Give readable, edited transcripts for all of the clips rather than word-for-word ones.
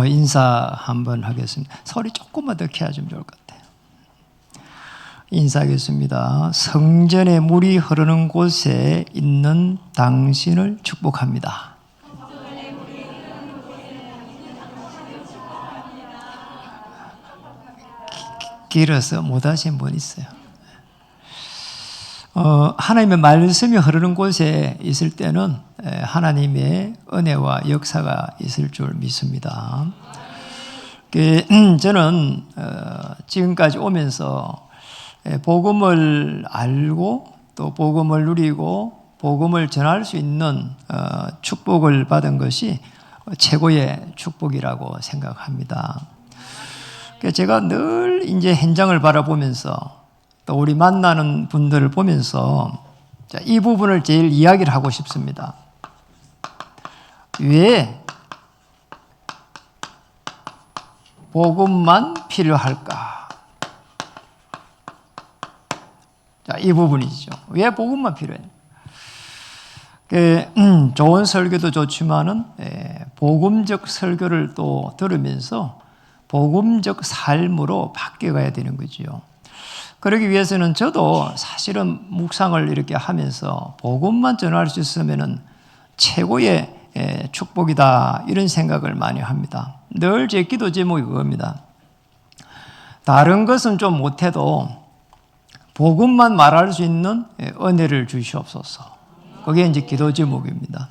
인사 한번 하겠습니다. 소리 조금만 더 켜주면 좋을 것 같아요. 인사하겠습니다. 성전의 물이 흐르는 곳에 있는 당신을 축복합니다. 길어서 못 하신 분 있어요. 하나님의 말씀이 흐르는 곳에 있을 때는 하나님의 은혜와 역사가 있을 줄 믿습니다. 저는 지금까지 오면서 복음을 알고 또 복음을 누리고 복음을 전할 수 있는 축복을 받은 것이 최고의 축복이라고 생각합니다. 제가 늘 이제 현장을 바라보면서 또 우리 만나는 분들을 보면서 이 부분을 제일 이야기를 하고 싶습니다. 왜 복음만 필요할까? 이 부분이죠. 왜 복음만 필요해요? 좋은 설교도 좋지만은 복음적 설교를 또 들으면서 복음적 삶으로 바뀌어가야 되는 거죠. 그러기 위해서는 저도 사실은 묵상을 이렇게 하면서 복음만 전할 수 있으면 최고의 축복이다 이런 생각을 많이 합니다. 늘 제 기도 제목이 그겁니다. 다른 것은 좀 못해도 복음만 말할 수 있는 은혜를 주시옵소서. 그게 이제 기도 제목입니다.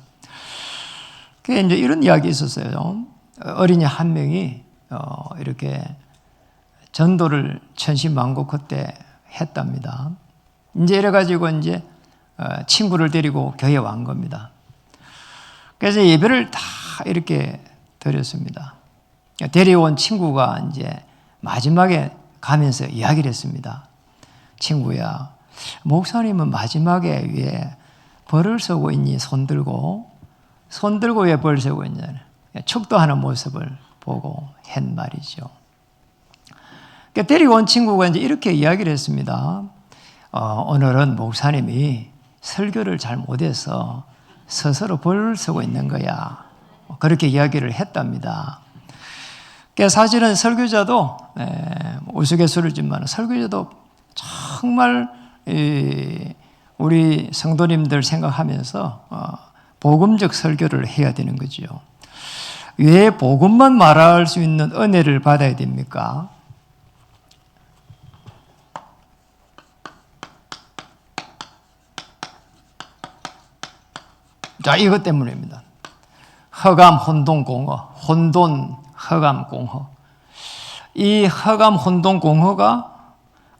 그게 이제 이런 이야기 있었어요. 어린이 한 명이 이렇게 전도를 천신만고 그때 했답니다. 이제 이래가지고 이제 친구를 데리고 교회에 온 겁니다. 그래서 예배를 다 이렇게 드렸습니다. 데려온 친구가 이제 마지막에 가면서 이야기를 했습니다. 친구야, 목사님은 마지막에 왜 벌을 서고 있니? 손 들고 왜 벌 서고 있냐? 축도하는 모습을 보고 한 말이죠. 데리고 온 친구가 이제 이렇게 이야기를 했습니다. 오늘은 목사님이 설교를 잘 못해서 스스로 벌을 서고 있는 거야. 그렇게 이야기를 했답니다. 사실은 설교자도 우스갯소리지만 설교자도 정말 우리 성도님들 생각하면서 복음적 설교를 해야 되는 거죠. 왜 복음만 말할 수 있는 은혜를 받아야 됩니까? 자, 이것 때문입니다. 허감, 혼돈, 공허. 혼돈, 허감, 공허. 이 허감, 혼돈, 공허가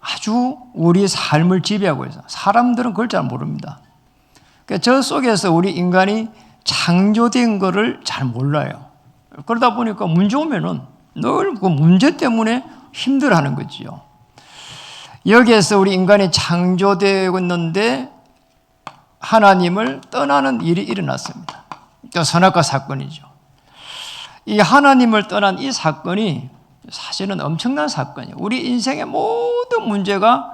아주 우리 삶을 지배하고 있어요. 사람들은 그걸 잘 모릅니다. 저 속에서 우리 인간이 창조된 것을 잘 몰라요. 그러다 보니까 문제 오면은 늘 그 문제 때문에 힘들어하는 거지요. 여기에서 우리 인간이 창조되고 있는데 하나님을 떠나는 일이 일어났습니다. 선악과 사건이죠. 이 하나님을 떠난 이 사건이 사실은 엄청난 사건이에요. 우리 인생의 모든 문제가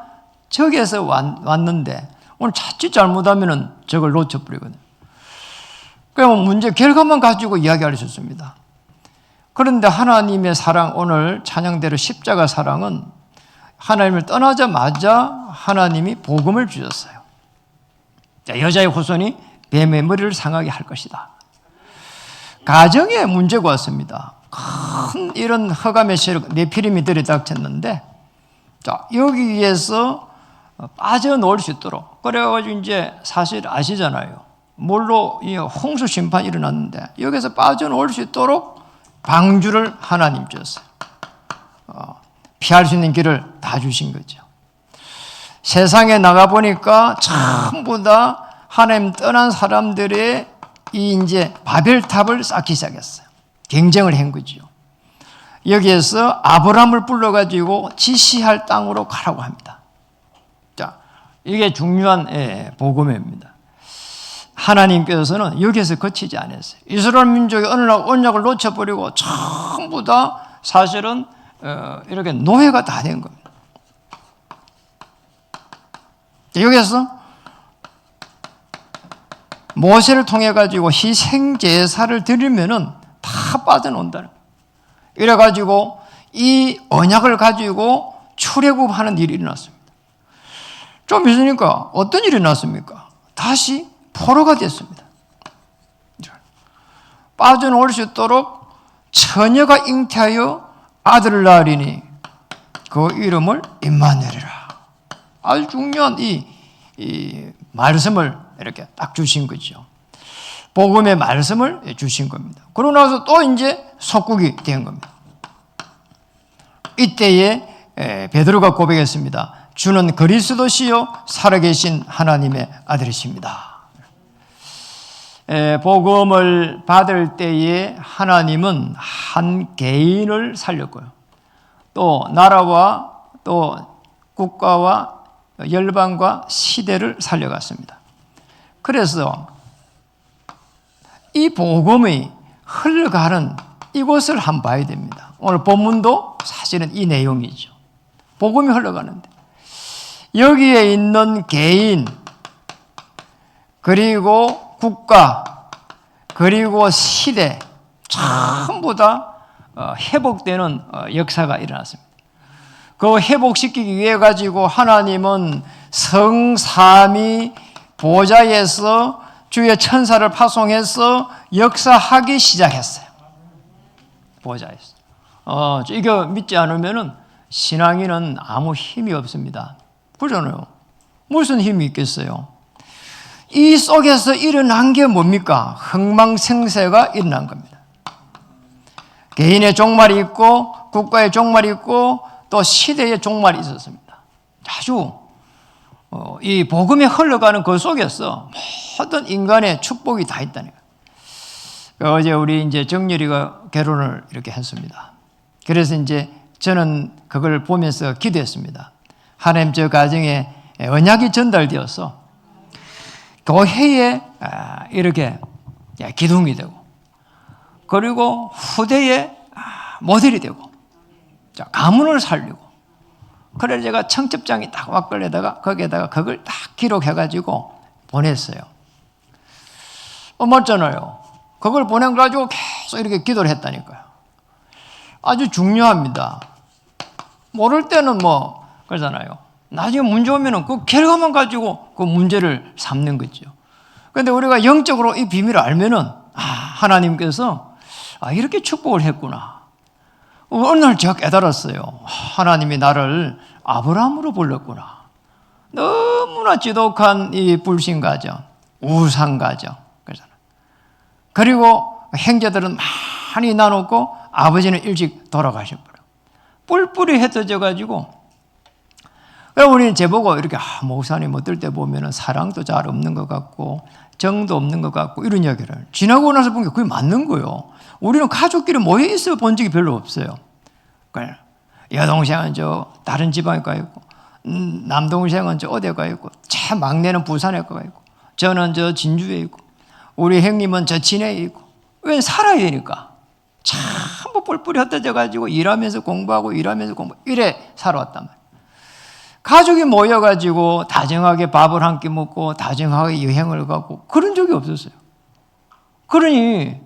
저기에서 왔는데 오늘 자칫 잘못하면 저걸 놓쳐버리거든요. 그러면 문제 결과만 가지고 이야기할 수 있습니다. 그런데 하나님의 사랑, 오늘 찬양대로 십자가 사랑은 하나님을 떠나자마자 하나님이 복음을 주셨어요. 여자의 후손이 뱀의 머리를 상하게 할 것이다. 가정에 문제가 왔습니다. 큰 이런 허감의 세력, 네피림이 들이닥쳤는데, 자, 여기에서 빠져나올 수 있도록. 그래가지고 이제 사실 아시잖아요. 물로 이 홍수 심판이 일어났는데, 여기서 빠져나올 수 있도록 방주를 하나님 주셨어요. 피할 수 있는 길을 다 주신 거죠. 세상에 나가보니까 전부 다 하나님 떠난 사람들의 이 이제 바벨탑을 쌓기 시작했어요. 경쟁을 한 거죠. 여기에서 아브라함을 불러가지고 지시할 땅으로 가라고 합니다. 자, 이게 중요한 복음입니다. 하나님께서는 여기에서 거치지 않았어요. 이스라엘 민족이 어느 날 언약을 놓쳐버리고 전부 다 사실은 이렇게 노예가 다 된 겁니다. 여기서 모세를 통해 가지고 희생 제사를 드리면은 다 빠져나온다는 거예요. 이래가지고 이 언약을 가지고 출애굽하는 일이 일어났습니다. 좀 있으니까 어떤 일이 났습니까? 다시 포로가 됐습니다. 빠져나올 수 있도록 처녀가 잉태하여 아들을 낳으리니 그 이름을 임마누엘이라. 아주 중요한 이 말씀을 이렇게 딱 주신 거죠. 복음의 말씀을 주신 겁니다. 그러고 나서 또 이제 속국이 된 겁니다. 이때에 베드로가 고백했습니다. 주는 그리스도시요 살아계신 하나님의 아들이십니다. 복음을 받을 때에 하나님은 한 개인을 살렸고요. 또 나라와 또 국가와 열방과 시대를 살려갔습니다. 그래서 이 복음이 흘러가는 이곳을 한번 봐야 됩니다. 오늘 본문도 사실은 이 내용이죠. 복음이 흘러가는데 여기에 있는 개인 그리고 국가 그리고 시대 전부 다 회복되는 역사가 일어났습니다. 그 회복시키기 위해 가지고 하나님은 성삼위 보좌에서 주의 천사를 파송해서 역사하기 시작했어요. 보좌에서. 이거 믿지 않으면은 신앙인은 아무 힘이 없습니다. 그러잖아요. 무슨 힘이 있겠어요? 이 속에서 일어난 게 뭡니까? 흥망생쇠가 일어난 겁니다. 개인의 종말이 있고 국가의 종말이 있고 또 시대의 종말이 있었습니다. 아주 이 복음이 흘러가는 그 속에서 모든 인간의 축복이 다 있다는 거예요. 어제 우리 이제 정렬이가 결혼을 이렇게 했습니다. 그래서 이제 저는 그걸 보면서 기도했습니다. 하나님 저 가정에 언약이 전달되어서 교회에 이렇게 기둥이 되고 그리고 후대에 모델이 되고 가문을 살리고 그래서 제가 청첩장이 딱 왁걸려다가 거기에다가 그걸 딱 기록해가지고 보냈어요. 맞잖아요. 그걸 보내가지고 계속 이렇게 기도를 했다니까요. 아주 중요합니다. 모를 때는 뭐 그러잖아요. 나중에 문제 오면은 그 결과만 가지고 그 문제를 삼는 거죠. 그런데 우리가 영적으로 이 비밀을 알면은 하나님께서 이렇게 축복을 했구나. 어느 날 제가 깨달았어요. 하나님이 나를 아브라함으로 불렀구나. 너무나 지독한 이 불신 가정, 우상 가정, 그러잖아요. 그리고 형제들은 많이 나눴고 아버지는 일찍 돌아가셔버려. 뿔뿔이 흩어져 가지고. 그래서 우리는 제보고 이렇게 목사님 어떨 때 보면은 사랑도 잘 없는 것 같고 정도 없는 것 같고 이런 이야기를 지나고 나서 보니까 그게 맞는 거예요. 우리는 가족끼리 모여 있어 본 적이 별로 없어요. 여동생은 저 다른 지방에 가 있고 남동생은 저 어디에 가 있고 제 막내는 부산에 가 있고 저는 저 진주에 있고 우리 형님은 저 진해에 있고 왜 살아야 되니까 전부 뿔뿔이 흩어져 가지고 일하면서 공부하고 이래 살아왔단 말이에요. 가족이 모여가지고 다정하게 밥을 한 끼 먹고 다정하게 여행을 가고 그런 적이 없었어요. 그러니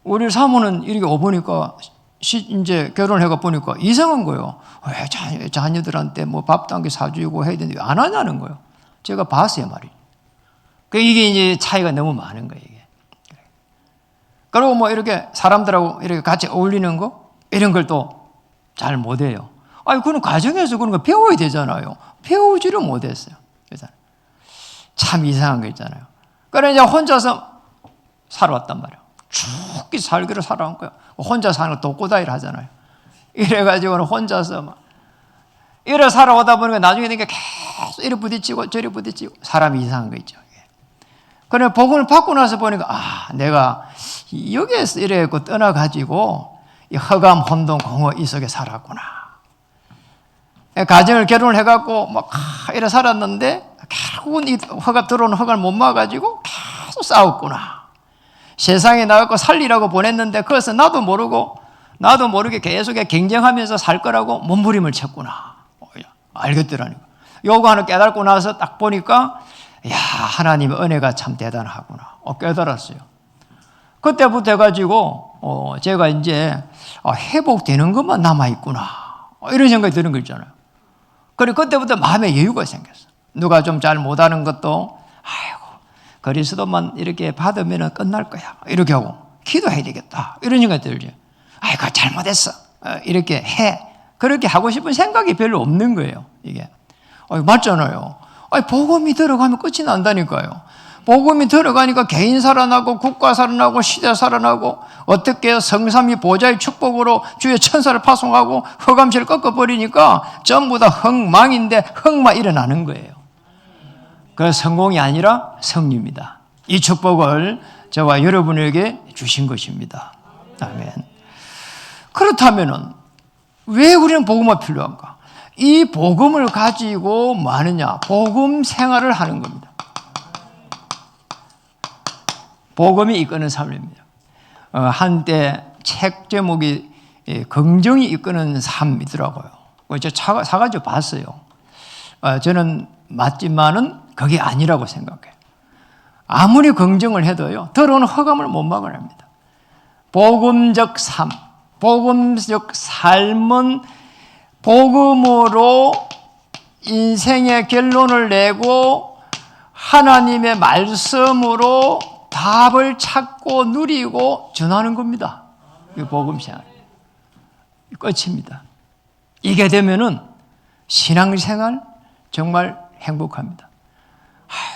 우리 사모는 이렇게 오보니까 이제 결혼해가 보니까 이상한 거예요. 왜 자녀들한테 뭐 밥도 한 개 사주고 해야 되는데 왜 안 하냐는 거예요. 제가 봤어요, 말이. 이게 이제 차이가 너무 많은 거예요, 이게. 그리고 뭐 이렇게 사람들하고 이렇게 같이 어울리는 거 이런 걸 또 잘 못해요. 그는 가정에서 그런 거 배워야 되잖아요. 배우지를 못했어요. 참 이상한 거 있잖아요. 그래 이제 혼자서 살아왔단 말이에요. 죽기 살기로 살아온 거예요. 혼자 사는 거 독고다이를 하잖아요. 이래가지고는 혼자서 막 이래 살아오다 보니까 나중에 되니까 계속 이래 부딪히고 저리 부딪히고 사람이 이상한 거 있죠. 그래 복음을 받고 나서 보니까 내가 여기에서 이래갖고 떠나가지고 이 허감, 혼돈, 공허 이 속에 살았구나. 가정을 결혼을 해갖고 막 이래 살았는데 결국은 이 들어오는 허가를 못 막아가지고 계속 싸웠구나. 세상에 나가고 살리라고 보냈는데 그것을 나도 모르게 계속 경쟁하면서 살 거라고 몸부림을 쳤구나. 알겠더라니까. 요거 하나 깨닫고 나서 딱 보니까 하나님의 은혜가 참 대단하구나. 깨달았어요. 그때부터 해가지고 제가 이제 회복되는 것만 남아있구나 이런 생각이 드는 거 있잖아요. 그리고 그때부터 마음에 여유가 생겼어. 누가 좀 잘 못하는 것도 아이고 그리스도만 이렇게 받으면 끝날 거야 이렇게 하고 기도해야 되겠다 이런 생각이 들죠. 아이고 잘못했어 이렇게 해 그렇게 하고 싶은 생각이 별로 없는 거예요. 이게 맞잖아요. 복음이 들어가면 끝이 난다니까요. 복음이 들어가니까 개인 살아나고 국가 살아나고 시대 살아나고 어떻게 성삼위 보좌의 축복으로 주의 천사를 파송하고 흑암시를 꺾어버리니까 전부 다 흑망인데 흑마 일어나는 거예요. 그래서 성공이 아니라 승리입니다. 이 축복을 저와 여러분에게 주신 것입니다. 아멘. 그렇다면 왜 우리는 복음이 필요한가? 이 복음을 가지고 뭐 하느냐? 복음 생활을 하는 겁니다. 복음이 이끄는 삶입니다. 한때 책 제목이 긍정이 이끄는 삶이더라고요. 제가 사가지고 봤어요. 저는 맞지만은 그게 아니라고 생각해요. 아무리 긍정을 해도요, 들어오는 흑암을 못 막아냅니다. 복음적 삶, 복음적 삶은 복음으로 인생의 결론을 내고 하나님의 말씀으로 답을 찾고 누리고 전하는 겁니다. 이 복음 생활. 끝입니다. 이게 되면은 신앙생활 정말 행복합니다.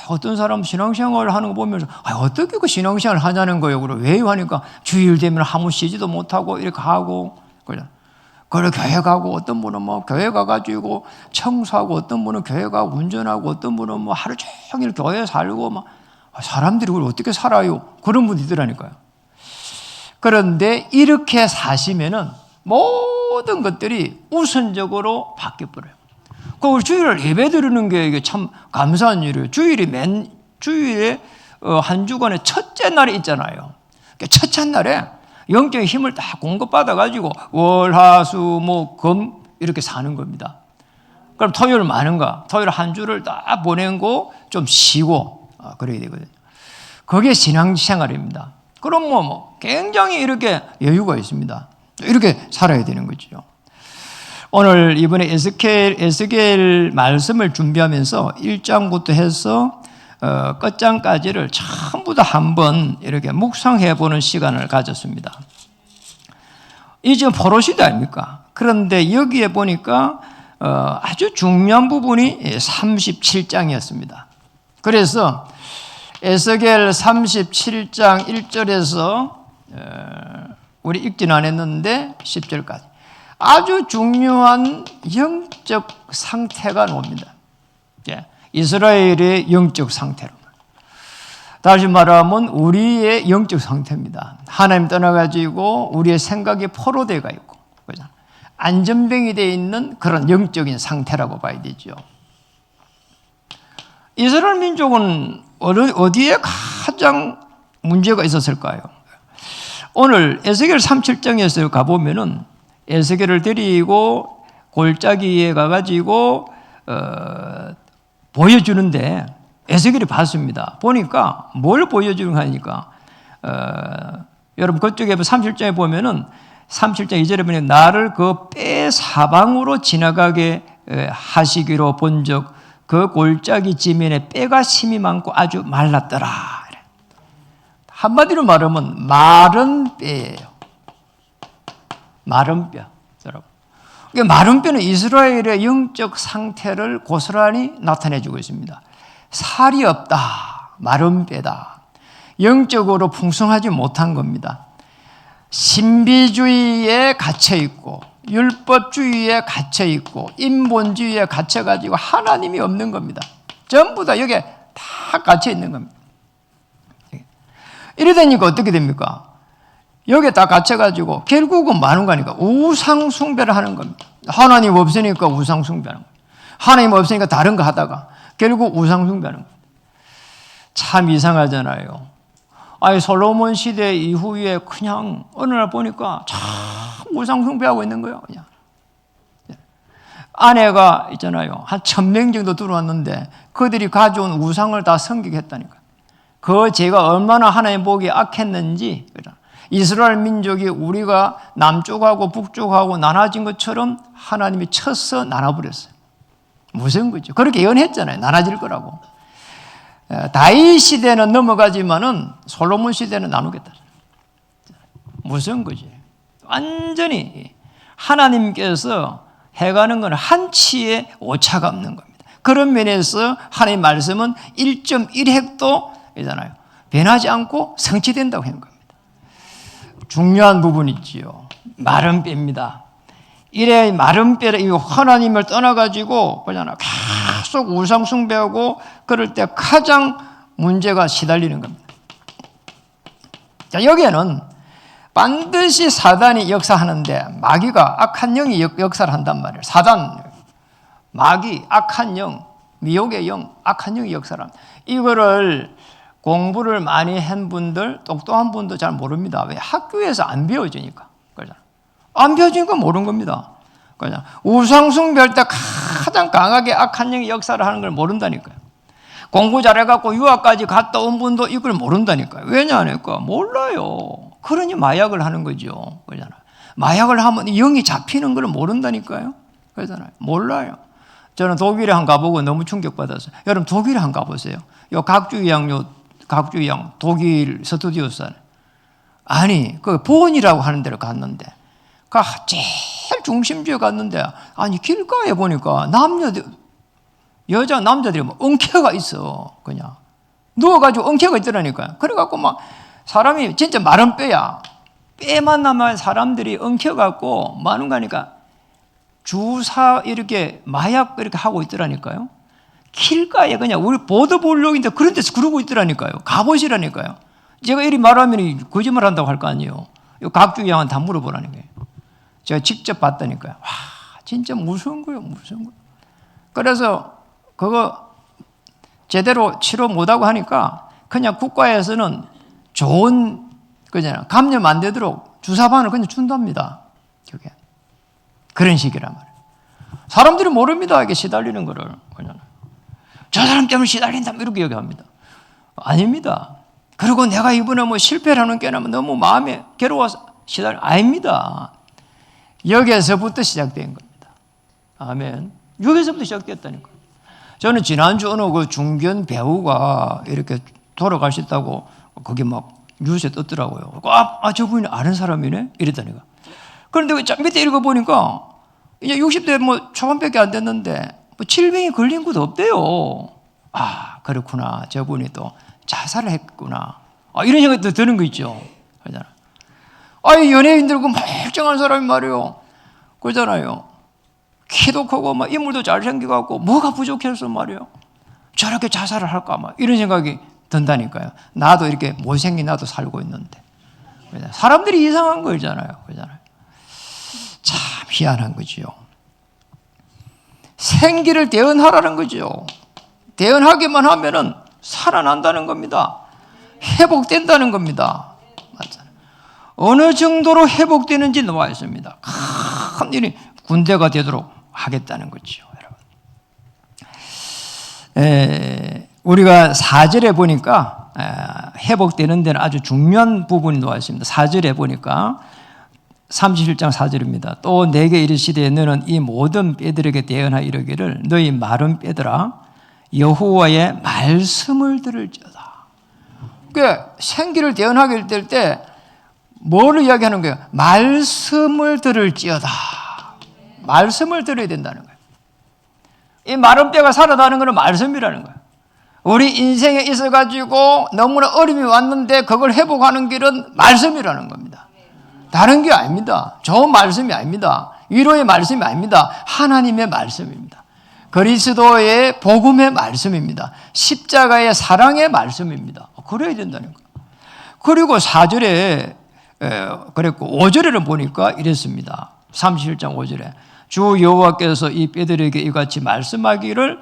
어떤 사람 신앙생활 하는 거 보면서 어떻게 그 신앙생활 하자는 거예요? 왜 하니까 주일 되면 아무 쉬지도 못하고 이렇게 하고 그래 교회 가고 어떤 분은 뭐 교회 가가지고 청소하고 어떤 분은 교회 가고 운전하고 어떤 분은 뭐 하루 종일 교회 살고 막 사람들이 그걸 어떻게 살아요? 그런 분이 있더라니까요. 그런데 이렇게 사시면은 모든 것들이 우선적으로 바뀌어버려요. 그 주일을 예배 드리는 게 이게 참 감사한 일이에요. 주일에 한 주간에 첫째 날이 있잖아요. 첫째 날에 영적인 힘을 다 공급받아가지고 월, 화, 수, 목, 금 이렇게 사는 겁니다. 그럼 토요일 많은가? 토요일 한 주를 다 보내고 좀 쉬고 그래야 되거든요. 그게 신앙생활입니다. 그럼 뭐 굉장히 이렇게 여유가 있습니다. 이렇게 살아야 되는 거죠. 오늘 이번에 에스겔 말씀을 준비하면서 1장부터 해서 끝장까지를 전부 다 한번 이렇게 묵상해 보는 시간을 가졌습니다. 이 지금 포로시대 아닙니까? 그런데 여기에 보니까 아주 중요한 부분이 37장이었습니다. 그래서 에스겔 37장 1절에서 우리 읽지는 안 했는데 10절까지 아주 중요한 영적 상태가 나옵니다. 이스라엘의 영적 상태로. 다시 말하면 우리의 영적 상태입니다. 하나님 떠나가지고 우리의 생각이 포로되어 있고 안전병이 되어 있는 그런 영적인 상태라고 봐야 되죠. 이스라엘 민족은 어디에 가장 문제가 있었을까요? 오늘 에스겔 37장에서 가보면은 에스겔을 데리고 골짜기에 가가지고 보여주는데 에스겔이 봤습니다. 보니까 뭘 보여주는 거니까 여러분 그쪽에 37장에 보면은 37장 2절에 보면 나를 그 뼈 사방으로 지나가게 하시기로 본즉 그 골짜기 지면에 뼈가 심이 많고 아주 말랐더라. 한마디로 말하면 마른 뼈예요. 마른 뼈. 여러분. 마른 뼈는 이스라엘의 영적 상태를 고스란히 나타내주고 있습니다. 살이 없다. 마른 뼈다. 영적으로 풍성하지 못한 겁니다. 신비주의에 갇혀있고 율법주의에 갇혀있고 인본주의에 갇혀가지고 하나님이 없는 겁니다. 전부 다 여기에 다 갇혀있는 겁니다. 이러다니까 어떻게 됩니까? 여기에 다 갇혀가지고 결국은 많은 거니까 우상 숭배를 하는 겁니다. 하나님 없으니까 우상 숭배하는 거예요. 하나님 없으니까 다른 거 하다가 결국 우상 숭배하는 거예요. 참 이상하잖아요. 아니 솔로몬 시대 이후에 그냥 어느 날 보니까 참 우상 숭배하고 있는 거예요. 그냥 아내가 있잖아요. 한 1000명 정도 들어왔는데 그들이 가져온 우상을 다 섬기게 했다니까. 그 죄가 얼마나 하나님 보기에 악했는지, 이스라엘 민족이 우리가 남쪽하고 북쪽하고 나눠진 것처럼 하나님이 쳐서 나눠버렸어요. 무슨 거죠? 그렇게 예언했잖아요. 나눠질 거라고. 다윗 시대는 넘어가지만은 솔로몬 시대는 나누겠다. 무슨 거지? 완전히 하나님께서 해가는 건 한치의 오차가 없는 겁니다. 그런 면에서 하나님 말씀은 1.1획도 이잖아요. 변하지 않고 성취된다고 하는 겁니다. 중요한 부분이지요. 마른 뼈입니다. 이래 마른 뼈를 이 하나님을 떠나가지고 그냥 계속 우상 숭배하고 그럴 때 가장 문제가 시달리는 겁니다. 자, 여기에는 반드시 사단이 역사하는데 마귀가 악한 영이 역사를 한단 말이에요. 사단, 마귀, 악한 영, 미혹의 영, 악한 영이 역사를 합니다. 이거를 공부를 많이 한 분들, 똑똑한 분도 잘 모릅니다. 왜? 학교에서 안 배워지니까. 그죠? 안 배워지니까 모르는 겁니다. 그죠? 우상숭배할 때 가장 강하게 악한 영이 역사를 하는 걸 모른다니까요. 공부 잘해갖고 유학까지 갔다 온 분도 이걸 모른다니까요. 왜냐하니까 몰라요. 그러니 마약을 하는 거죠. 그러잖아요. 마약을 하면 영이 잡히는 걸 모른다니까요. 그러잖아요. 몰라요. 저는 독일에 한 가보고 너무 충격받았어요. 여러분 독일에 한 가보세요. 요 각주양 독일 스튜디오산. 아니 그 본이라고 하는 데를 갔는데 그 제일 중심지에 갔는데 아니 길가에 보니까 여자 남자들이 뭐 엉켜가 있어. 그냥 누워가지고 엉켜가 있더라니까요. 그래갖고 막 사람이 진짜 마른 뼈야. 뼈만 남아 사람들이 엉켜갖고 많은 거니까 주사 이렇게 마약 이렇게 하고 있더라니까요. 길가에 그냥 우리 보도블록인데 그런 데서 그러고 있더라니까요. 가보시라니까요. 제가 이리 말하면 거짓말 한다고 할 거 아니에요. 각주 양은 다 물어보라니까요. 제가 직접 봤다니까요. 와, 진짜 무서운 거예요. 무서운 거. 그래서 그거 제대로 치료 못하고 하니까 그냥 국가에서는 좋은 그냥 감염 안 되도록 주사반을 그냥 준답니다. 그게 그런 식이란 말이에요. 사람들이 모릅니다. 이게 시달리는 거를 그냥 저 사람 때문에 시달린다 이렇게 얘기합니다. 아닙니다. 그리고 내가 이번에 뭐 실패를 하는 게 너무 마음에 괴로워서 아닙니다. 여기에서부터 시작된 겁니다. 아멘. 여기서부터 시작됐다니까. 저는 지난주 어느 그 중견 배우가 이렇게 돌아가셨다고 거기 막 뉴스에 떴더라고요. 저분이 아는 사람이네? 이랬다니까. 그런데 밑에 읽어보니까 이제 60대 뭐 초반밖에 안 됐는데 뭐 질병이 걸린 것도 없대요. 아, 그렇구나. 저분이 또 자살을 했구나. 이런 생각도 드는 거 있죠. 그러잖아. 연예인들 그 멀쩡한 사람이 말이요. 그러잖아요. 키도 크고 막 인물도 잘생기고 뭐가 부족해서 말이요. 저렇게 자살을 할까 막 이런 생각이 든다니까요. 나도 이렇게 못생긴 나도 살고 있는데. 사람들이 이상한 거잖아요. 그러잖아요. 참 희한한 거지요. 생기를 대언하라는 거죠. 대언하기만 하면은 살아난다는 겁니다. 회복된다는 겁니다. 맞잖아요. 어느 정도로 회복되는지 나와 있습니다. 큰 일이 군대가 되도록 하겠다는 거죠, 여러분. 우리가 4절에 보니까 회복되는 데는 아주 중요한 부분이 나와 있습니다. 4절에 보니까 37장 4절입니다. 또 내게 이르시되 너는 이 모든 뼈들에게 대언하여 이르기를 너희 마른 뼈들아 여호와의 말씀을 들을지어다. 그러니까 생기를 대언하게 될 때 뭐를 이야기하는 거예요? 말씀을 들을지어다. 말씀을 들어야 된다는 거예요. 이 마른 뼈가 살아나는 것은 말씀이라는 거예요. 우리 인생에 있어가지고 너무나 어려움이 왔는데 그걸 회복하는 길은 말씀이라는 겁니다. 다른 게 아닙니다. 좋은 말씀이 아닙니다. 위로의 말씀이 아닙니다. 하나님의 말씀입니다. 그리스도의 복음의 말씀입니다. 십자가의 사랑의 말씀입니다. 그래야 된다는 거예요. 그리고 4절에 그랬고 5절에는 보니까 이랬습니다. 37장 5절에 주 여호와께서 이 뼈들에게 이같이 말씀하기를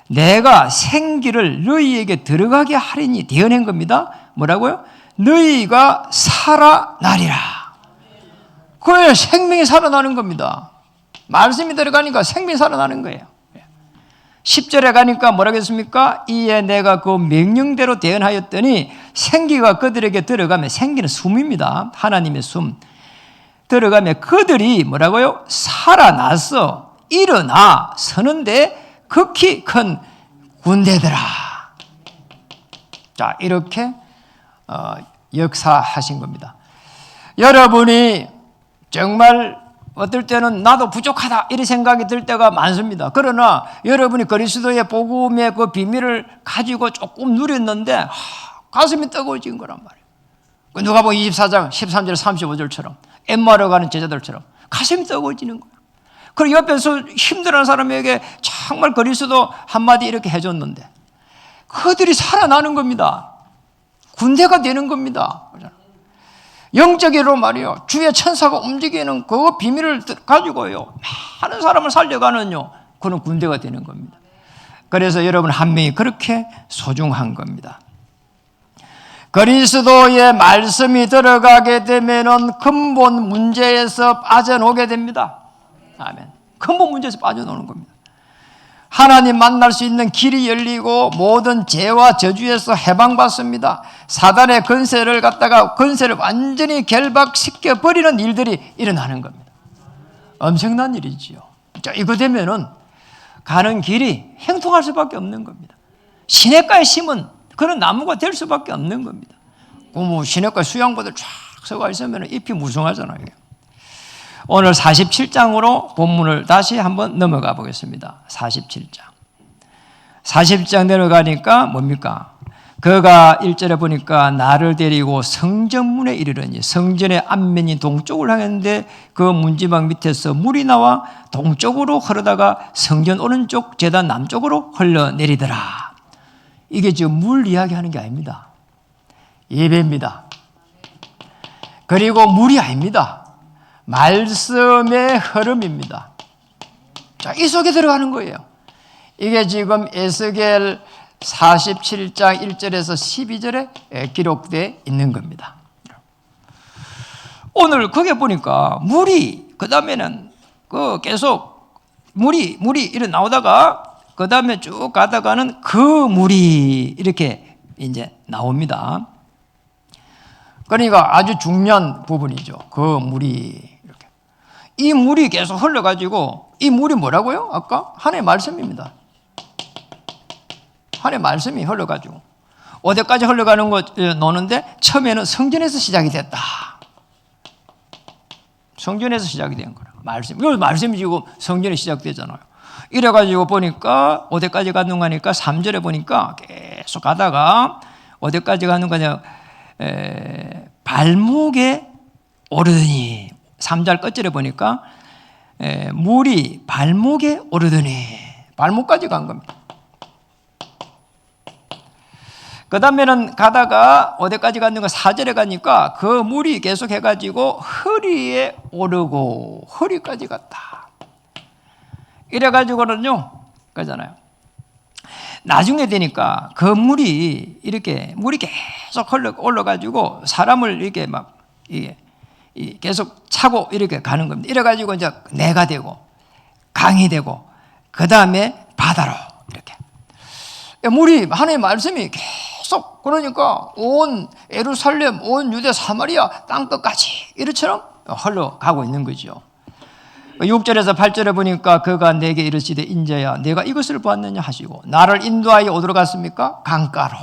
내가 생기를 너희에게 들어가게 하리니 대언한 겁니다. 뭐라고요? 너희가 살아나리라. 그래 생명이 살아나는 겁니다. 말씀이 들어가니까 생명이 살아나는 거예요. 10절에 가니까 뭐라고 했습니까? 이에 내가 그 명령대로 대언하였더니 생기가 그들에게 들어가며, 생기는 숨입니다. 하나님의 숨. 들어가며 그들이 뭐라고요? 살아나서 일어나 서는데 극히 큰 군대더라. 자, 이렇게 역사하신 겁니다. 여러분이 정말 어떨 때는 나도 부족하다 이런 생각이 들 때가 많습니다. 그러나 여러분이 그리스도의 복음의 그 비밀을 가지고 조금 누렸는데 가슴이 뜨거워진 거란 말이에요. 누가복음 24장 13절 35절처럼 엠마오로 가는 제자들처럼 가슴이 뜨거워지는 거예요. 그리고 옆에서 힘들어하는 사람에게 정말 그리스도 한마디 이렇게 해줬는데 그들이 살아나는 겁니다. 군대가 되는 겁니다. 영적으로 말이요, 주의 천사가 움직이는 그 비밀을 가지고요 많은 사람을 살려가는요 그런 군대가 되는 겁니다. 그래서 여러분 한 명이 그렇게 소중한 겁니다. 그리스도의 말씀이 들어가게 되면은 근본 문제에서 빠져나오게 됩니다. 아멘. 근본 문제에서 빠져나오는 겁니다. 하나님 만날 수 있는 길이 열리고 모든 죄와 저주에서 해방받습니다. 사단의 권세를 완전히 결박시켜 버리는 일들이 일어나는 겁니다. 엄청난 일이지요. 자, 이거 되면은 가는 길이 행통할 수밖에 없는 겁니다. 시냇가에 심은 그런 나무가 될 수밖에 없는 겁니다. 뭐 시냇가에 수양보들 쫙 서가 있으면 잎이 무성하잖아요. 오늘 47장으로 본문을 다시 한번 넘어가 보겠습니다. 47장 내려가니까 뭡니까? 그가 1절에 보니까 나를 데리고 성전문에 이르러니, 성전의 앞면이 동쪽을 향했는데 그 문지방 밑에서 물이 나와 동쪽으로 흐르다가 성전 오른쪽 제단 남쪽으로 흘러내리더라. 이게 지금 물 이야기하는 게 아닙니다. 예배입니다. 그리고 물이 아닙니다. 말씀의 흐름입니다. 자, 이 속에 들어가는 거예요. 이게 지금 에스겔 47장 1절에서 12절에 기록되어 있는 겁니다. 오늘 거기에 보니까 물이, 그 다음에는 계속 물이 이렇게 나오다가 그 다음에 쭉 가다가는 그 물이 이렇게 이제 나옵니다. 그러니까 아주 중요한 부분이죠. 그 물이 이렇게. 이 물이 계속 흘러가지고, 이 물이 뭐라고요? 아까 하나님의 말씀입니다. 하나님의 말씀이 흘러가지고 어디까지 흘러가는 거 노는데 처음에는 성전에서 시작이 됐다. 성전에서 시작이 된 거라. 말씀. 이거 말씀이 지금 성전에 시작되잖아요. 이래가지고 보니까 어디까지 갔는가 하니까 3절에 보니까 계속 가다가 어디까지 가는 거냐, 발목에 오르더니, 3절 끝절에 보니까 물이 발목에 오르더니, 발목까지 간 겁니다. 그 다음에는 가다가 어디까지 갔는가, 4절에 가니까 그 물이 계속 해가지고 허리에 오르고 허리까지 갔다. 이래가지고는요, 그러잖아요. 나중에 되니까 그 물이 계속 올라가지고 사람을 이렇게 막 계속 차고 이렇게 가는 겁니다. 이래가지고 이제 내가 되고 강이 되고 그 다음에 바다로 이렇게. 물이 하나님의 말씀이 계속, 그러니까 온 예루살렘, 온 유대 사마리아 땅끝까지 이처럼 흘러가고 있는 거죠. 6절에서 8절에 보니까 그가 내게 이르시되 인자야 내가 이것을 보았느냐 하시고 나를 인도하여 어디로 갔습니까? 강가로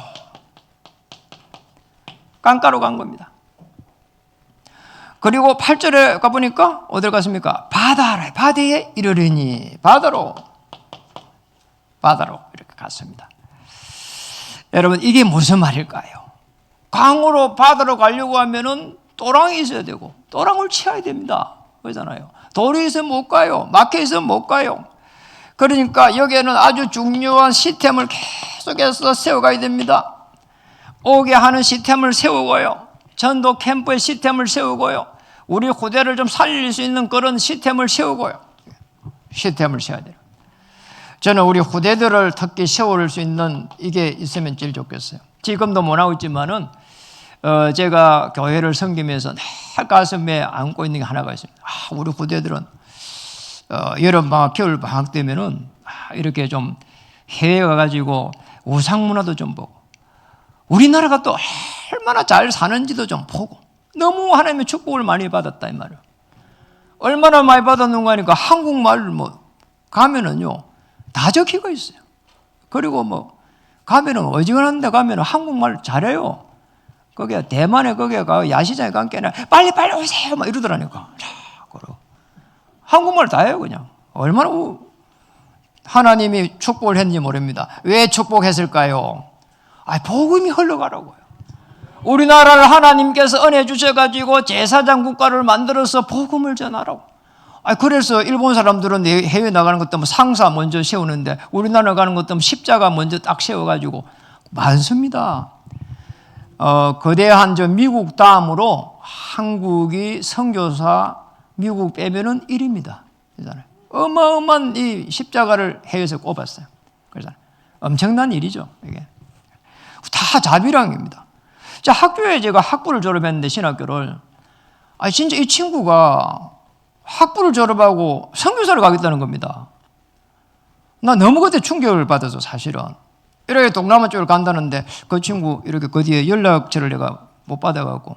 간 겁니다. 그리고 8절에 가보니까 어디로 갔습니까? 바다에 이르르니 바다로 이렇게 갔습니다. 여러분, 이게 무슨 말일까요? 강으로 바다로 가려고 하면은 또랑이 있어야 되고 또랑을 치어야 됩니다. 그러잖아요. 돌이 있으면 못 가요. 막혀 있으면 못 가요. 그러니까 여기에는 아주 중요한 시스템을 계속해서 세워가야 됩니다. 오게 하는 시스템을 세우고요. 전도 캠프의 시스템을 세우고요. 우리 후대를 좀 살릴 수 있는 그런 시스템을 세우고요. 시스템을 세워야 돼요. 저는 우리 후대들을 특히 세울 수 있는 이게 있으면 제일 좋겠어요. 지금도 못하고 있지만은 제가 교회를 섬기면서 늘 가슴에 안고 있는 게 하나가 있습니다. 우리 후대들은 여름방학, 겨울방학 되면은 이렇게 좀 해외 가가지고 우상문화도 좀 보고 우리나라가 또 얼마나 잘 사는지도 좀 보고 너무 하나님의 축복을 많이 받았다 이 말이에요. 얼마나 많이 받았는가 하니까 한국말 뭐 가면은요 다 적히고 있어요. 그리고 뭐 가면은 어지간한 데 가면은 한국말 잘해요. 거기에 대만에 거기에 가 야시장에 간 게나 빨리 오세요 막 이러더라니까. 그러고 한국말 다 해요 그냥. 얼마나 하나님이 축복을 했는지 모릅니다. 왜 축복했을까요? 복음이 흘러가라고요. 우리나라를 하나님께서 은혜 주셔가지고 제사장 국가를 만들어서 복음을 전하라고. 그래서 일본 사람들은 해외 나가는 것 때문에 상사 먼저 세우는데 우리나라 가는 것 때문에 십자가 먼저 딱 세워가지고 많습니다. 거대한 저 미국 다음으로 한국이 선교사 미국 빼면은 1위입니다. 어마어마한 이 십자가를 해외에서 꼽았어요. 그래서 엄청난 일이죠. 이게 다 자비랑입니다. 자, 학교에 제가 학부를 졸업했는데 신학교를 진짜 이 친구가 학부를 졸업하고 선교사를 가겠다는 겁니다. 나 너무 그때 충격을 받아서 사실은 이렇게 동남아 쪽을 간다는데 그 친구 이렇게 그 뒤에 연락처를 내가 못 받아갖고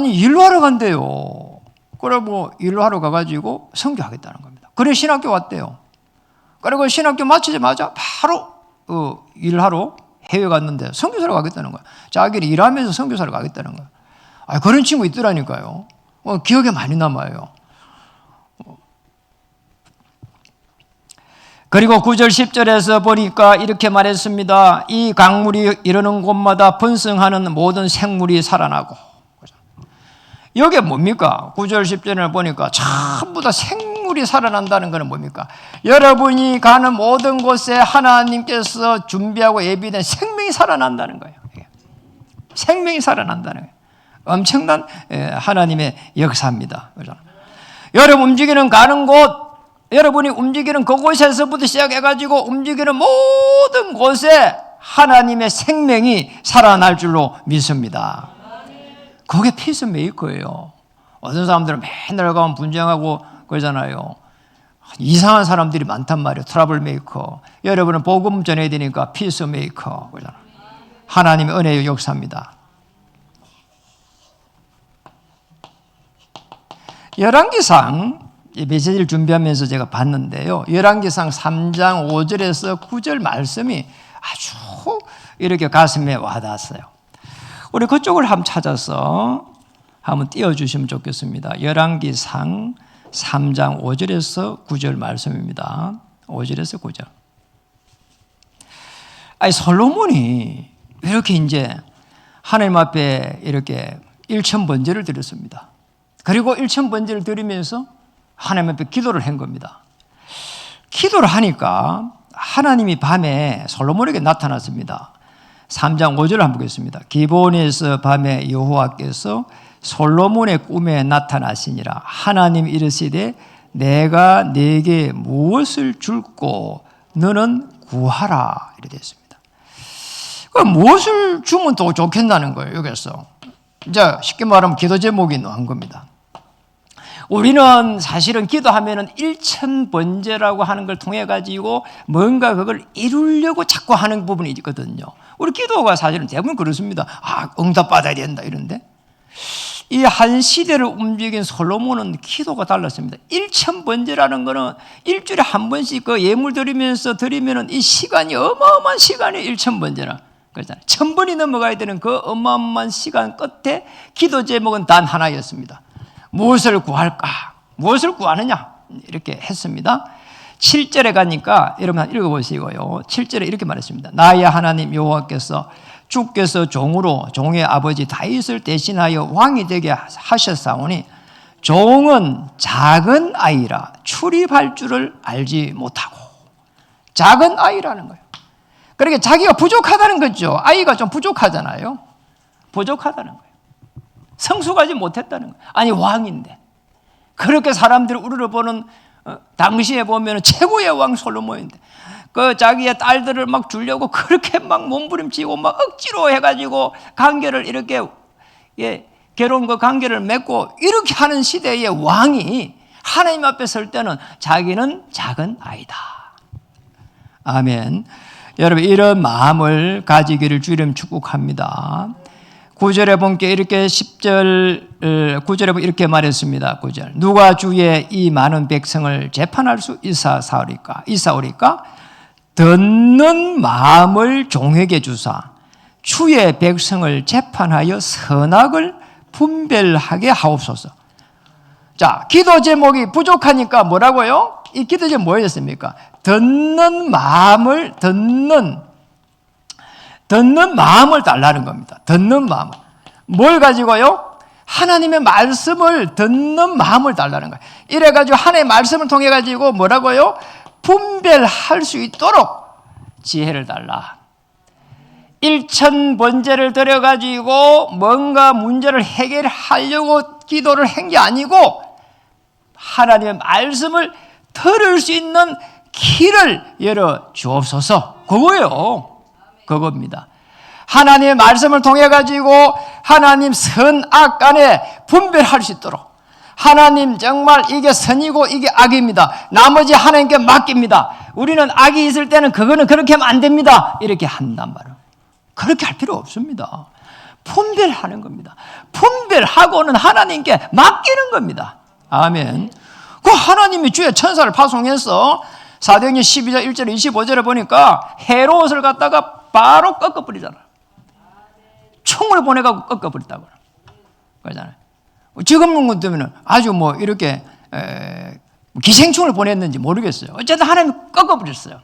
일로 하러 간대요. 그래 뭐 일로 하러 가가지고 선교하겠다는 겁니다. 그래 신학교 왔대요. 그리고 신학교 마치자마자 바로 일하러 해외 갔는데 선교사로 가겠다는 거야. 자기는 일하면서 선교사로 가겠다는 거야. 그런 친구 있더라니까요. 기억에 많이 남아요. 그리고 9절 10절에서 보니까 이렇게 말했습니다. 이 강물이 이르는 곳마다 번성하는 모든 생물이 살아나고. 이게 뭡니까? 9절 10절을 보니까 전부 다 생물이 살아난다는 것은 뭡니까? 여러분이 가는 모든 곳에 하나님께서 준비하고 예비된 생명이 살아난다는 거예요. 생명이 살아난다는 거예요. 엄청난 하나님의 역사입니다. 그렇죠? 여러분 움직이는 가는 곳, 여러분이 움직이는 그곳에서부터 시작해가지고 움직이는 모든 곳에 하나님의 생명이 살아날 줄로 믿습니다. 그게 피스메이커예요. 어떤 사람들은 맨날 가면 분쟁하고 그러잖아요. 이상한 사람들이 많단 말이에요. 트러블 메이커. 여러분은 복음 전해야 되니까 피스메이커. 그러잖아요. 하나님의 은혜의 역사입니다. 열왕기상 메시지를 준비하면서 제가 봤는데요. 열왕기상 3장 5절에서 9절 말씀이 아주 이렇게 가슴에 와닿았어요. 우리 그쪽을 한번 찾아서 한번 띄워주시면 좋겠습니다. 열왕기상 3장 5절에서 9절 말씀입니다. 5절에서 9절. 솔로몬이 이렇게 이제 하나님 앞에 이렇게 일천번제를 드렸습니다. 그리고 일천번제를 드리면서 하나님 앞에 기도를 한 겁니다. 기도를 하니까 하나님이 밤에 솔로몬에게 나타났습니다. 3장 5절을 한번 보겠습니다. 기브온에서 밤에 여호와께서 솔로몬의 꿈에 나타나시니라. 하나님 이르시되 내가 네게 무엇을 줄고 너는 구하라 이렇게 됐습니다. 무엇을 주면 더 좋겠다는 거예요. 여기서 이제 쉽게 말하면 기도 제목이 나온 겁니다. 우리는 사실은 기도하면은 일천번제라고 하는 걸 통해 가지고 뭔가 그걸 이루려고 자꾸 하는 부분이 있거든요. 우리 기도가 사실은 대부분 그렇습니다. 응답받아야 된다 이런데 이 한 시대를 움직인 솔로몬은 기도가 달랐습니다. 일천번제라는 거는 일주일에 한 번씩 그 예물 드리면은 이 시간이 어마어마한 시간이 일천번제라. 그렇잖아요. 1000번이 넘어가야 되는 그 어마어마한 시간 끝에 기도 제목은 단 하나였습니다. 무엇을 구할까? 무엇을 구하느냐? 이렇게 했습니다. 7절에 가니까 여러분 읽어보시고요. 7절에 이렇게 말했습니다. 나의 하나님 여호와께서 주께서 종으로 종의 아버지 다윗을 대신하여 왕이 되게 하셨사오니 종은 작은 아이라 출입할 줄을 알지 못하고. 작은 아이라는 거예요. 그러니까 자기가 부족하다는 거죠. 아이가 좀 부족하잖아요. 부족하다는 거예요. 성숙하지 못했다는 거예요. 아니 왕인데 그렇게 사람들이 우러러보는 당시에 보면 최고의 왕 솔로몬인데 그 자기의 딸들을 막 주려고 그렇게 막 몸부림치고 막 억지로 해가지고 관계를 이렇게 괴로운 그 관계를 맺고 이렇게 하는 시대의 왕이 하나님 앞에 설 때는 자기는 작은 아이다. 아멘. 여러분, 이런 마음을 가지기를 주님 축복합니다. 9절에 보니까 이렇게 10절 9절에 보면 이렇게 말했습니다. 9절. 누가 주의 이 많은 백성을 재판할 수 있사오리까? 듣는 마음을 종에게 주사 주의 백성을 재판하여 선악을 분별하게 하옵소서. 자, 기도 제목이 부족하니까 뭐라고요? 이 기도 제목 뭐였습니까? 듣는 마음을 달라는 겁니다. 듣는 마음을. 뭘 가지고요? 하나님의 말씀을 듣는 마음을 달라는 거예요. 이래가지고 하나님의 말씀을 통해가지고 뭐라고요? 분별할 수 있도록 지혜를 달라. 일천번제를 드려가지고 뭔가 문제를 해결하려고 기도를 한 게 아니고 하나님의 말씀을 들을 수 있는 길을 열어 주옵소서. 그거예요. 그겁니다. 하나님의 말씀을 통해 가지고 하나님 선악 간에 분별할 수 있도록 하나님 정말 이게 선이고 이게 악입니다. 나머지 하나님께 맡깁니다. 우리는 악이 있을 때는 그거는 그렇게 하면 안 됩니다. 이렇게 한단 말이에요. 그렇게 할 필요 없습니다. 분별하는 겁니다. 분별하고는 하나님께 맡기는 겁니다. 아멘. 그 하나님이 주의 천사를 파송해서 사도행전 12장 1절 25절에 보니까 헤롯을 갖다가 바로 꺾어버리잖아. 총을 보내가지고 꺾어버렸다고 그러잖아요. 지금 같으면 아주 뭐 이렇게 기생충을 보냈는지 모르겠어요. 어쨌든 하나님이 꺾어버렸어요.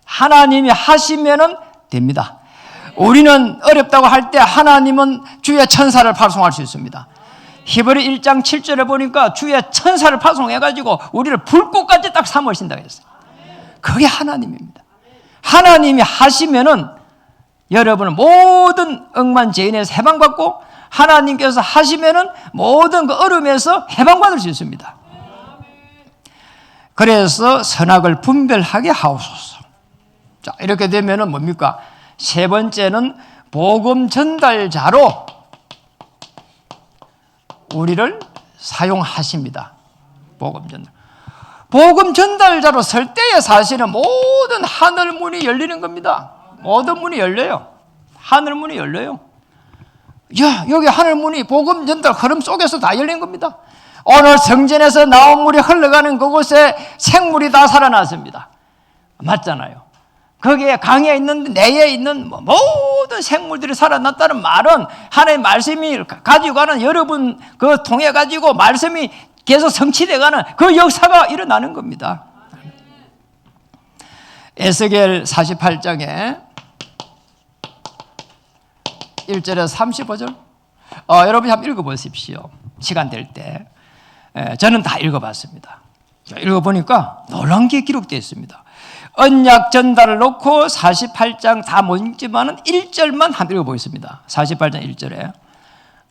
하나님이 하시면은 됩니다. 우리는 어렵다고 할 때 하나님은 주의 천사를 파송할 수 있습니다. 히브리 1장 7절에 보니까 주의 천사를 파송해가지고 우리를 불꽃같이 딱 삼으신다고 했어요. 그게 하나님입니다. 하나님이 하시면은 여러분은 모든 억만죄인에서 해방받고 하나님께서 하시면은 모든 그 어려움에서 해방받을 수 있습니다. 그래서 선악을 분별하게 하옵소서. 자, 이렇게 되면은 뭡니까? 세 번째는 복음 전달자로 우리를 사용하십니다. 복음 전달자로 설 때에 사실은 모든 하늘 문이 열리는 겁니다. 모든 문이 열려요. 하늘 문이 열려요. 야, 여기 하늘 문이 복음 전달 흐름 속에서 다 열린 겁니다. 오늘 성전에서 나온 물이 흘러가는 그곳에 생물이 다 살아났습니다. 맞잖아요. 거기에 강에 있는 내에 있는 모든 생물들이 살아났다는 말은 하나님의 말씀이 가지고 가는 여러분 그 통해 가지고 말씀이 계속 성취되어 가는 그 역사가 일어나는 겁니다. 에스겔 48장에 1절에서 35절 여러분이 한번 읽어보십시오. 시간 될 때. 저는 다 읽어봤습니다. 읽어보니까 놀라운 게 기록되어 있습니다. 언약 전달을 놓고 48장 다 뭔지만은 1절만 한번 읽어보겠습니다. 48장 1절에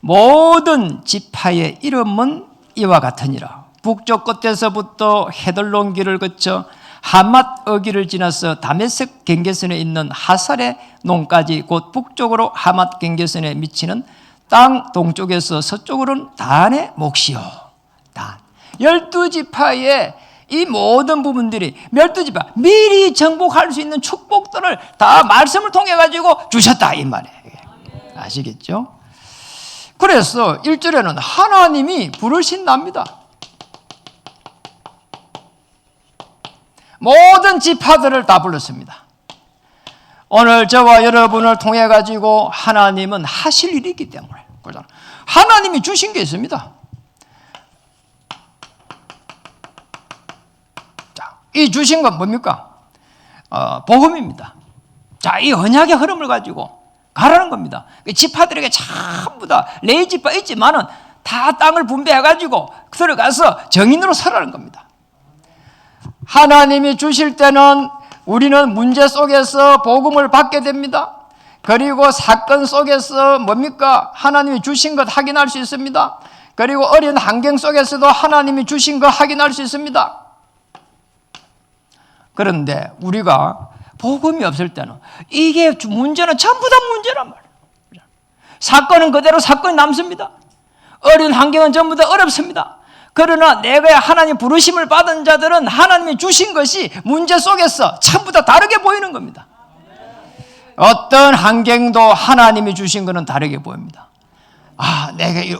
모든 지파의 이름은 이와 같으니라. 북쪽 끝에서부터 헤들론 길을 거쳐 하맛 어기를 지나서 다메섹 경계선에 있는 하살의 논까지 곧 북쪽으로 하맛 경계선에 미치는 땅 동쪽에서 서쪽으로는 단의 몫이요. 단. 12지파의 이 모든 부분들이 12지파 미리 정복할 수 있는 축복들을 다 말씀을 통해 가지고 주셨다 이 말이에요. 아시겠죠? 그래서 1절에는 하나님이 부르신답니다. 모든 지파들을 다 불렀습니다. 오늘 저와 여러분을 통해 가지고 하나님은 하실 일이 있기 때문에 하나님이 주신 게 있습니다. 자, 이 주신 건 뭡니까? 복음입니다. 자, 이 언약의 흐름을 가지고 가라는 겁니다. 지파들에게 전부 다 레위 지파 있지만은 다 땅을 분배해 가지고 들어가서 정인으로 서라는 겁니다. 하나님이 주실 때는 우리는 문제 속에서 복음을 받게 됩니다. 그리고 사건 속에서 뭡니까? 하나님이 주신 것 확인할 수 있습니다. 그리고 어려운 환경 속에서도 하나님이 주신 것 확인할 수 있습니다. 그런데 우리가 복음이 없을 때는 이게 문제는 전부 다 문제란 말이에요. 사건은 그대로 사건이 남습니다. 어려운 환경은 전부 다 어렵습니다. 그러나 내가 하나님 부르심을 받은 자들은 하나님이 주신 것이 문제 속에서 전부 다 다르게 보이는 겁니다. 어떤 환경도 하나님이 주신 것은 다르게 보입니다. 아, 내가 이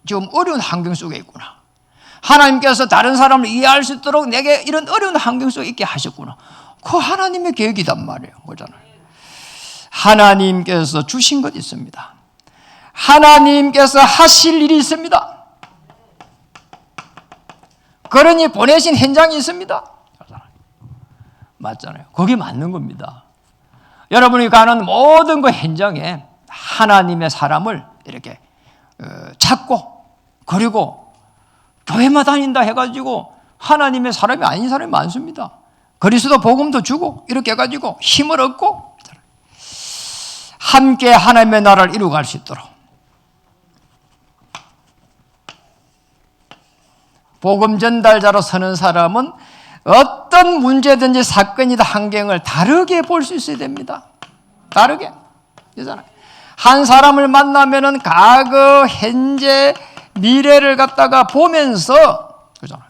지금 어려운 환경 속에 있구나. 하나님께서 다른 사람을 이해할 수 있도록 내게 이런 어려운 환경 속에 있게 하셨구나. 그 하나님의 계획이단 말이에요. 그렇잖아요. 하나님께서 주신 것 있습니다. 하나님께서 하실 일이 있습니다. 그러니 보내신 현장이 있습니다. 맞잖아요. 거기 맞는 겁니다. 여러분이 가는 모든 그 현장에 하나님의 사람을 이렇게 찾고, 그리고 교회만 다닌다 해가지고 하나님의 사람이 아닌 사람이 많습니다. 그리스도 복음도 주고 이렇게 해가지고 힘을 얻고 함께 하나님의 나라를 이루어갈 수 있도록 복음 전달자로 서는 사람은 어떤 문제든지 사건이다 환경을 다르게 볼 수 있어야 됩니다. 다르게. 그잖아요. 한 사람을 만나면은 과거, 현재, 미래를 갖다가 보면서 그잖아요.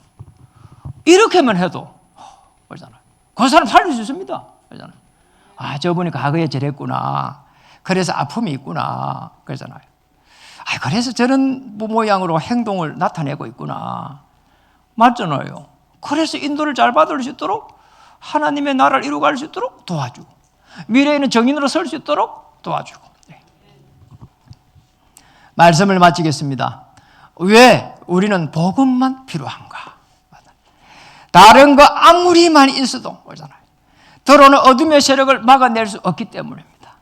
이렇게만 해도 그잖아요. 그 사람 살릴 수 있습니다. 그잖아요. 아, 저분이 과거에 저랬구나. 그래서 아픔이 있구나. 그러잖아요. 아, 그래서 저런 모양으로 행동을 나타내고 있구나. 맞잖아요. 그래서 인도를 잘 받을 수 있도록 하나님의 나라를 이루어갈 수 있도록 도와주고 미래에는 정인으로 설 수 있도록 도와주고. 네. 말씀을 마치겠습니다. 왜 우리는 복음만 필요한가? 다른 거 아무리 많이 있어도 그렇잖아요. 들어오는 어둠의 세력을 막아낼 수 없기 때문입니다.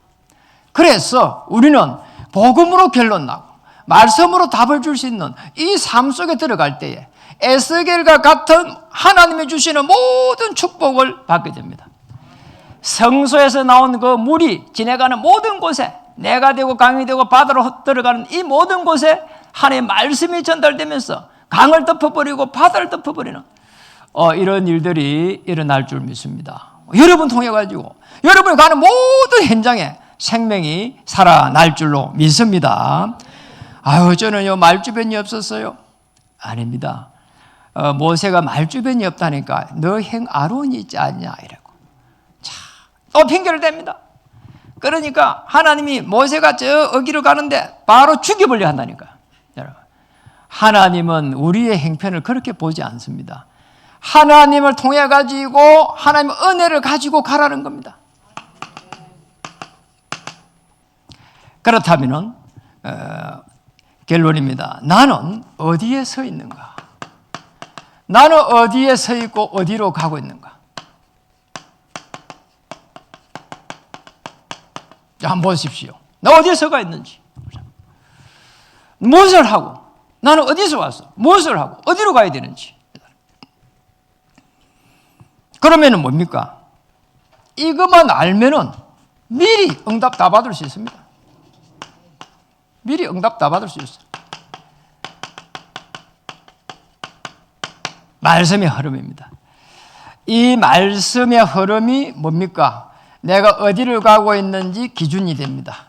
그래서 우리는 복음으로 결론 나고 말씀으로 답을 줄 수 있는 이 삶 속에 들어갈 때에 에스겔과 같은 하나님이 주시는 모든 축복을 받게 됩니다. 성소에서 나온 그 물이 지나가는 모든 곳에 내가 되고 강이 되고 바다로 들어가는 이 모든 곳에 하나님의 말씀이 전달되면서 강을 덮어버리고 바다를 덮어버리는 이런 일들이 일어날 줄 믿습니다. 여러분 통해 가지고 여러분이 가는 모든 현장에 생명이 살아날 줄로 믿습니다. 아유, 저는요 말주변이 없었어요. 아닙니다. 모세가 말주변이 없다니까 너 형 아론이 있지 않냐 이라고. 자, 또 핑계를 댑니다. 그러니까 하나님이 모세가 저 어기로 가는데 바로 죽여버려 한다니까. 여러분, 하나님은 우리의 행편을 그렇게 보지 않습니다. 하나님을 통해 가지고 하나님의 은혜를 가지고 가라는 겁니다. 그렇다면은 결론입니다. 나는 어디에 서 있는가? 나는 어디에 서 있고 어디로 가고 있는가? 자, 한번 보십시오. 나 어디에 서가 있는지. 무엇을 하고 나는 어디서 왔어? 무엇을 하고 어디로 가야 되는지. 그러면은 뭡니까? 이것만 알면은 미리 응답 다 받을 수 있습니다. 미리 응답 다 받을 수 있어요. 말씀의 흐름입니다. 이 말씀의 흐름이 뭡니까? 내가 어디를 가고 있는지 기준이 됩니다.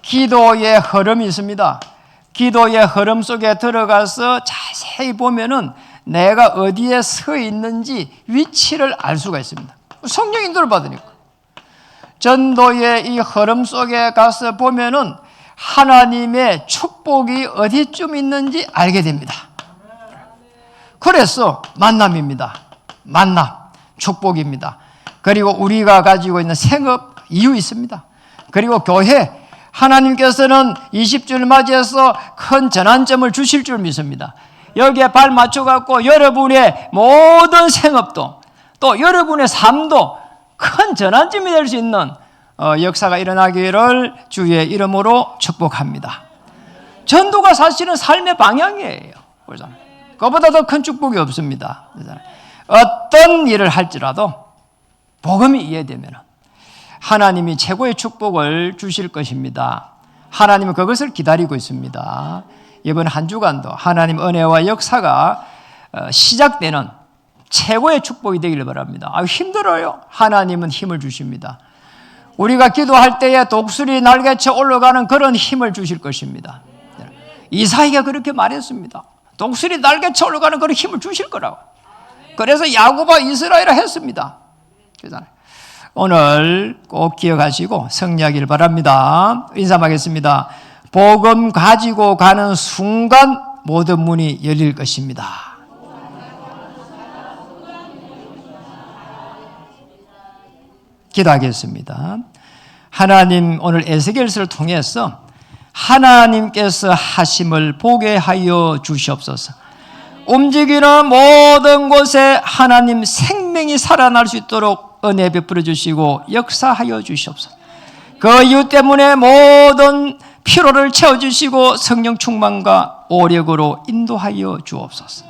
기도의 흐름이 있습니다. 기도의 흐름 속에 들어가서 자세히 보면은 내가 어디에 서 있는지 위치를 알 수가 있습니다. 성령 인도를 받으니까. 전도의 이 흐름 속에 가서 보면은 하나님의 축복이 어디쯤 있는지 알게 됩니다. 그래서 만남입니다. 만남, 축복입니다. 그리고 우리가 가지고 있는 생업 이유 있습니다. 그리고 교회, 하나님께서는 20주를 맞이해서 큰 전환점을 주실 줄 믿습니다. 여기에 발 맞춰갖고 여러분의 모든 생업도 또 여러분의 삶도 큰 전환점이 될 수 있는 역사가 일어나기를 주의 이름으로 축복합니다. 전도가 사실은 삶의 방향이에요. 그보다 더 큰 축복이 없습니다. 어떤 일을 할지라도 복음이 이해되면 하나님이 최고의 축복을 주실 것입니다. 하나님은 그것을 기다리고 있습니다. 이번 한 주간도 하나님 은혜와 역사가 시작되는 최고의 축복이 되기를 바랍니다. 힘들어요. 하나님은 힘을 주십니다. 우리가 기도할 때에 독수리 날개쳐 올라가는 그런 힘을 주실 것입니다. 이사야가 그렇게 말했습니다. 독수리 날개쳐 올라가는 그런 힘을 주실 거라고. 그래서 야곱과 이스라엘을 했습니다. 그잖아요. 오늘 꼭 기억하시고 승리하길 바랍니다. 인사하겠습니다. 복음 가지고 가는 순간 모든 문이 열릴 것입니다. 기도하겠습니다. 하나님, 오늘 에스겔서를 통해서 하나님께서 하심을 보게 하여 주시옵소서. 움직이는 모든 곳에 하나님 생명이 살아날 수 있도록 은혜 베풀어 주시고 역사하여 주시옵소서. 그 이유 때문에 모든 피로를 채워주시고 성령 충만과 오력으로 인도하여 주옵소서.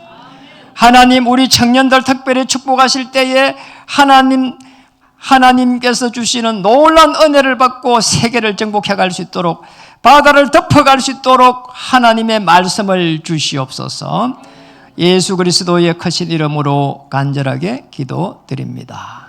하나님, 우리 청년들 특별히 축복하실 때에 하나님께서 주시는 놀라운 은혜를 받고 세계를 정복해 갈 수 있도록, 바다를 덮어갈 수 있도록 하나님의 말씀을 주시옵소서. 예수 그리스도의 크신 이름으로 간절하게 기도드립니다.